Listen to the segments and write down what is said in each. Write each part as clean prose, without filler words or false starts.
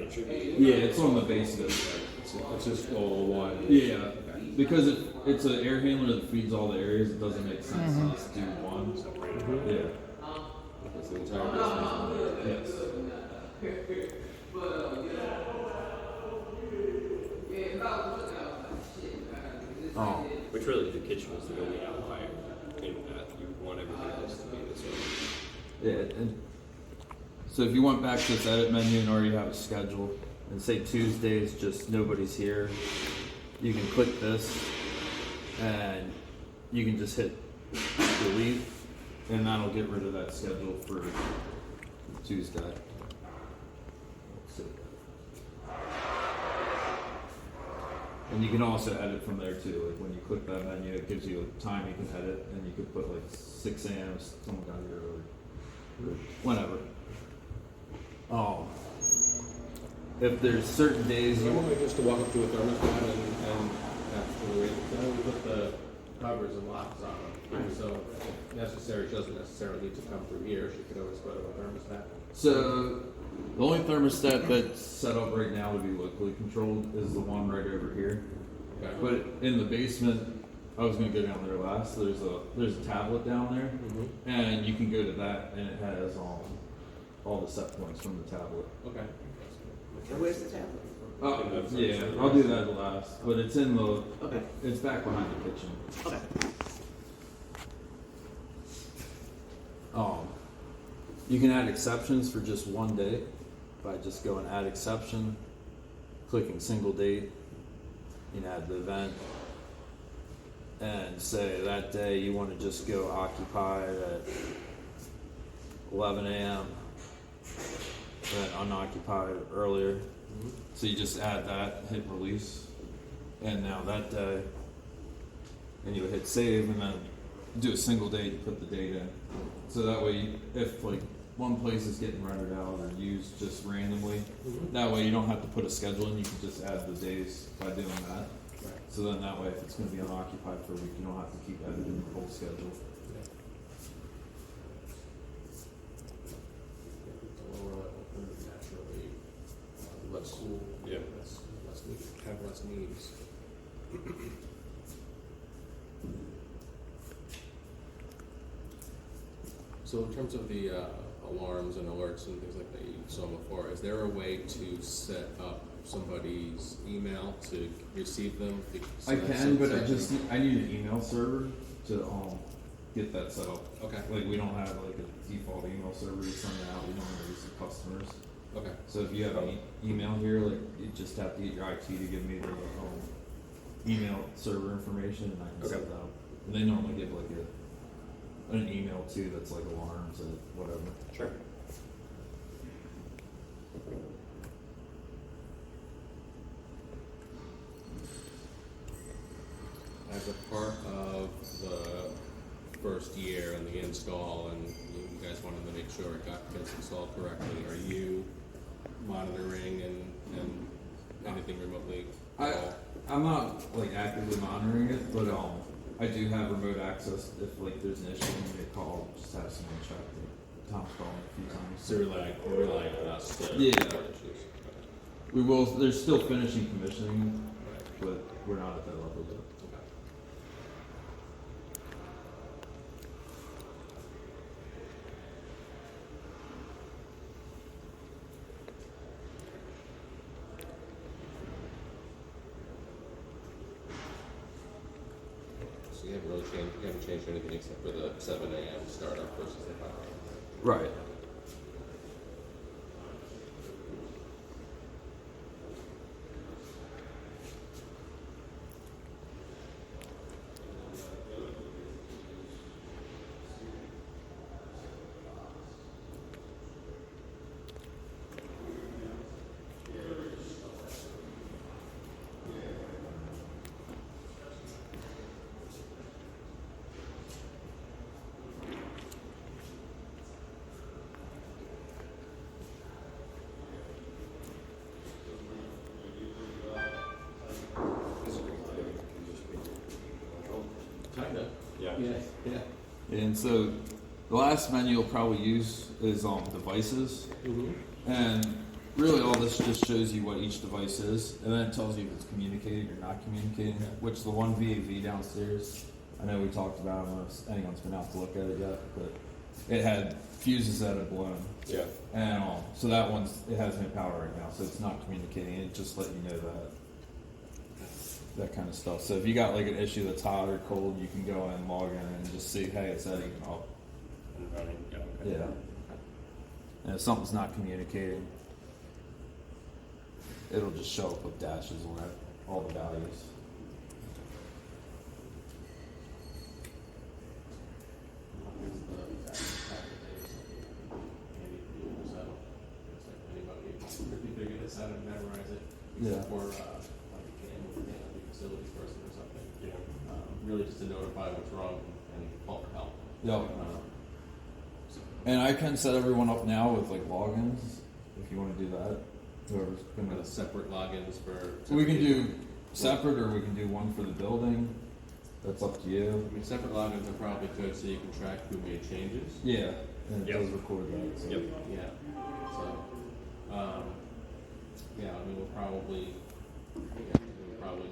it should be. Yeah, it's on the base of it. It's just all one. Yeah, because it's an air handler that feeds all the areas. It doesn't make sense to just do one. Yeah. It's the entire business. Yes. Oh. Which really, the kitchen is the only outlier in that you want everything else to be this way. Yeah, and so if you went back to this edit menu and already have a schedule, and say Tuesdays just nobody's here, you can click this, and you can just hit delete, and that'll get rid of that schedule for Tuesday. Let's see. And you can also edit from there too. Like when you click that menu, it gives you a time you can edit, and you could put like 6 a.m. Someone got here early, or whenever. If there's certain days You want me just to walk up to a thermostat and have to wait? We put the covers and locks on them, so if necessary, she doesn't necessarily need to come through here, she could always go to a thermostat. So the only thermostat that's set up right now to be locally controlled is the one right over here. Okay. But in the basement, I was gonna go down there last. There's a tablet down there, and you can go to that, and it has all the set points from the tablet. Okay. And where's the tablet? Oh, yeah, I'll do that last. But it's in the. Okay. It's back behind the kitchen. Okay. You can add exceptions for just one day by just going add exception, clicking single date. You can add the event, and say that day you want to just go occupied at 11 a.m. and unoccupied earlier. So you just add that, hit release, and now that day, and you would hit save, and then do a single date, you put the date in. So that way, if like one place is getting rented out or used just randomly, that way you don't have to put a schedule in, you can just add the days by doing that. Right. So then that way, if it's gonna be unoccupied for a week, you don't have to keep editing the whole schedule. The lower level food naturally less cool, Yeah. less need, have less needs. So in terms of the alarms and alerts and things like that you saw before, is there a way to set up somebody's email to receive them? I can, but I need an email server to get that set up. Okay. Like we don't have like a default email server you send it out. We don't use the customers. Okay. So if you have an email here, like you just have to get your IT to give me the email server information, and I can set that up. And they normally give like an email too that's like alarms or whatever. Sure. As a part of the first year and the install, and you guys wanted to make sure it gets installed correctly, are you monitoring and anything remotely? I'm not like actively monitoring it, but I do have remote access if like there's an issue and they call, just have someone check it. Tom's called me a few times. So relying on us to Yeah. report issues. We will. They're still finishing commissioning, Right. but we're not at that level yet. Okay. So you haven't changed anything except for the 7 a.m. startup versus the 5 a.m. Right. Kinda. Yeah. Yeah. And so the last menu you'll probably use is devices. Mm-hmm. And really all this just shows you what each device is, and then it tells you if it's communicating or not communicating. Which the one VAV downstairs, I know we talked about. I don't know if anyone's been out to look at it yet, but it had fuses that had blown. Yeah. And so that it has no power right now, so it's not communicating. It just let you know that kind of stuff. So if you got like an issue that's hot or cold, you can go in, log in, and just see, hey, it's Eddie. And running. Yeah. Okay. Yeah. And if something's not communicating, it'll just show up with dashes on it, all the values. Yeah. Or like a facilities person or something. Yeah. Really just to notify what's wrong and call for help. Yep. And I can set everyone up now with like logins if you want to do that. Whoever's Kind gonna. of separate logins for. We can do separate, or we can do one for the building. That's up to you. I mean, separate logins are probably good so you can track who made changes. Yeah, and it Yep. does record that. So. Yep. Yeah. So, yeah, I mean, we'll probably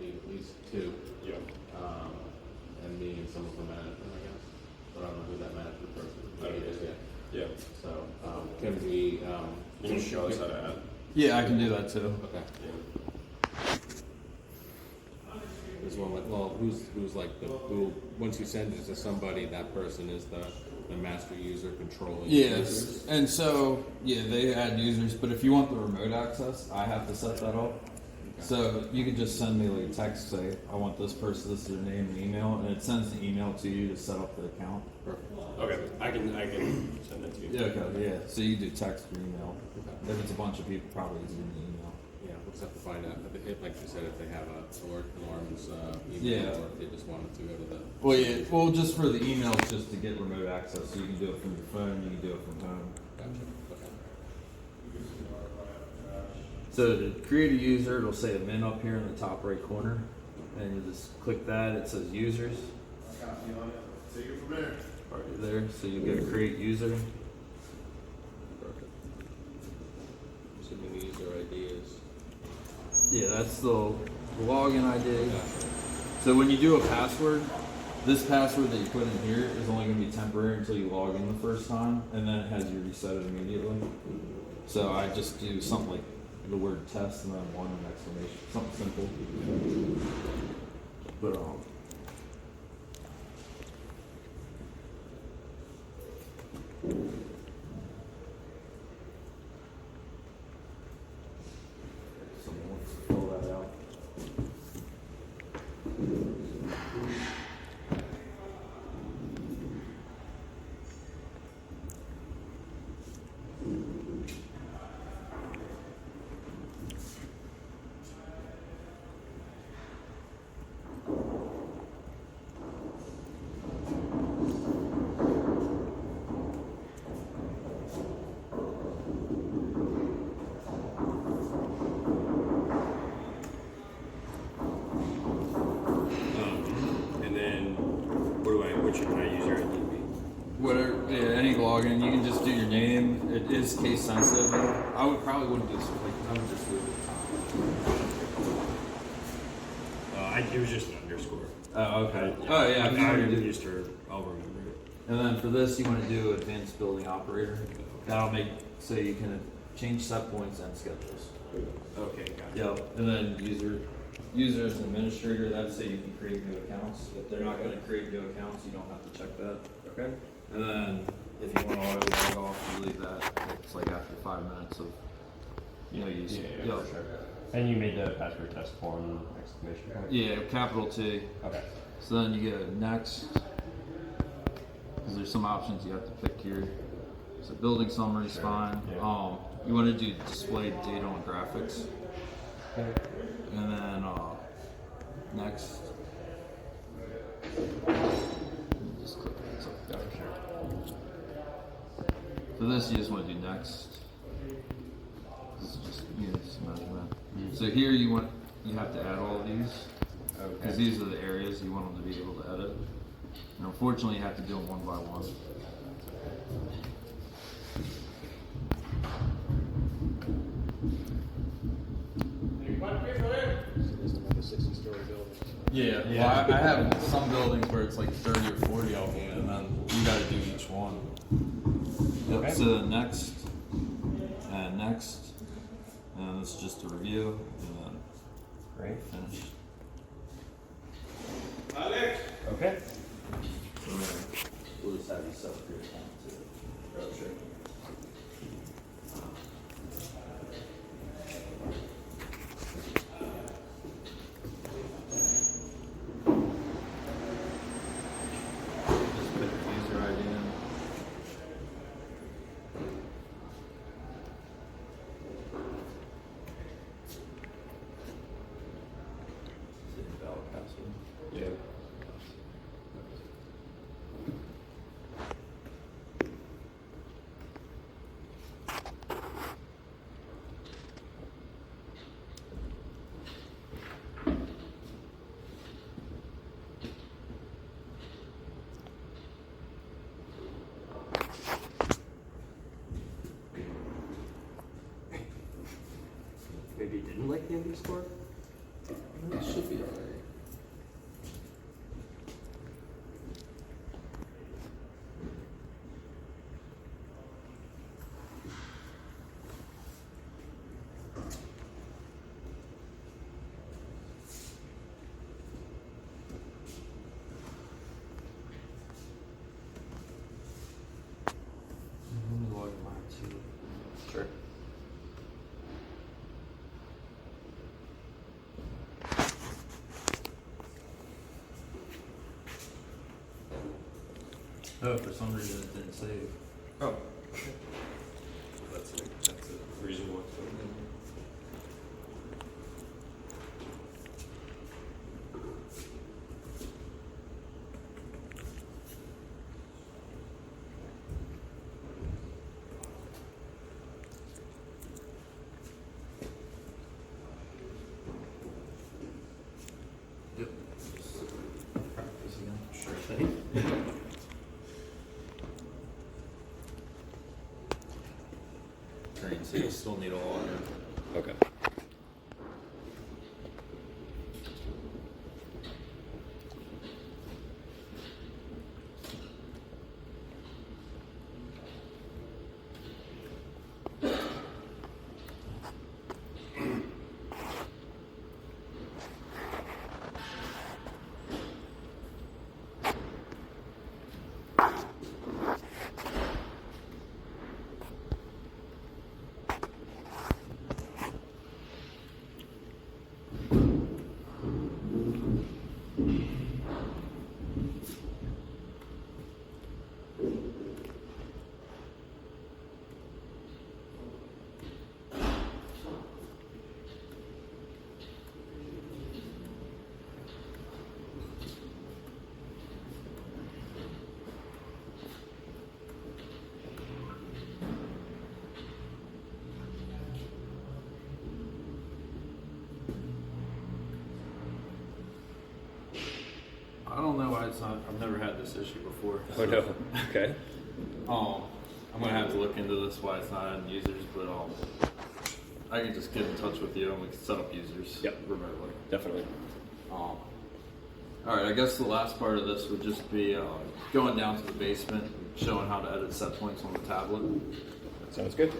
need at least two. Yeah. And me and some of the management, I guess. But I don't know who that management person is yet. Yeah. So, can we, You can show us how to add. Yeah, I can do that too. okay. Yeah. There's one like, well, who's like who, once you send it to somebody, that person is the master user controlling Yes, users. and so they add users, but if you want the remote access, I have to set that up. So you could just send me like a text, say I want this person, this is their name and email, and it sends the email to you to set up the account. Perfect. Okay. I can send it to you. Yeah, okay, yeah. So you do text or email. Okay. If it's a bunch of people, probably it's in the email. Yeah, we'll just have to find out, if, like you said, if they have alarms, email, Yeah. or if they just wanted to go to the. Well, yeah. Well, just for the email, it's just to get remote access. So you can do it from your phone. You can do it from home. Gotcha, okay. So to create a user, it'll say admin up here in the top right corner, and you just click that. It says users. Take it from there. Right there. So you go create user. Perfect. Assuming the user ID is. Yeah, that's the login ID. Gotcha. So when you do a password, this password that you put in here is only going to be temporary until you log in the first time, and then it has you reset it immediately. So I just do something like the word test and then one and exclamation, something simple. But someone wants to fill that out. And then, what should my user ID be? Whatever, yeah, any login, you can just do your name. It is case sensitive. I would probably wouldn't do I would just do It was just an underscore. Oh, okay. Oh, yeah. If you want to I'm do, used to. I'll remember it. and then for this, you want to do advanced building operator. That'll make so you can change set points and schedules. Okay, gotcha. Yep. And then user as an administrator. That's so you can create new accounts. If they're not going to create new accounts, you don't have to check that. Okay. And then if you want to auto log off, you leave that. It's like after 5 minutes of use. Yeah, for sure. And you made the password test form exclamation point? Yeah, capital T. Okay. So then you go next. Because there's some options you have to pick here. So building summary is Sure. fine. Yeah. You want to do display data on graphics. Okay. And then next. Just click it. Oh, sure. For this, you just want to do next. This is just units measurement. So here you have to add all of these. Because these are the areas you want them to be able to edit. And unfortunately, you have to do them one by one. Yeah, well, I have some buildings where it's like 30 or 40 of them, and then you gotta do each one. Yep, Okay. so next, and next, and it's just a review, and then Great. finish. Alex. Okay. We'll just have you set up your account too. Oh, sure. Just put your user ID in. Is it a valid password? Yeah. Maybe you didn't like the underscore? It should be alright. Let me log in mine too. Sure. Oh, for some reason it didn't save. Oh. That's a reasonable explanation. Yep. Practice again. Sure thing. Green, so you still need a login. Okay. I don't know why it's not. I've never had this issue before. Oh no. Okay. I'm gonna have to look into this why it's not adding users, but I can just get in touch with you and we can set up users Yep. remotely. Definitely. All right, I guess the last part of this would just be going down to the basement, and showing how to edit set points on the tablet. Sounds good.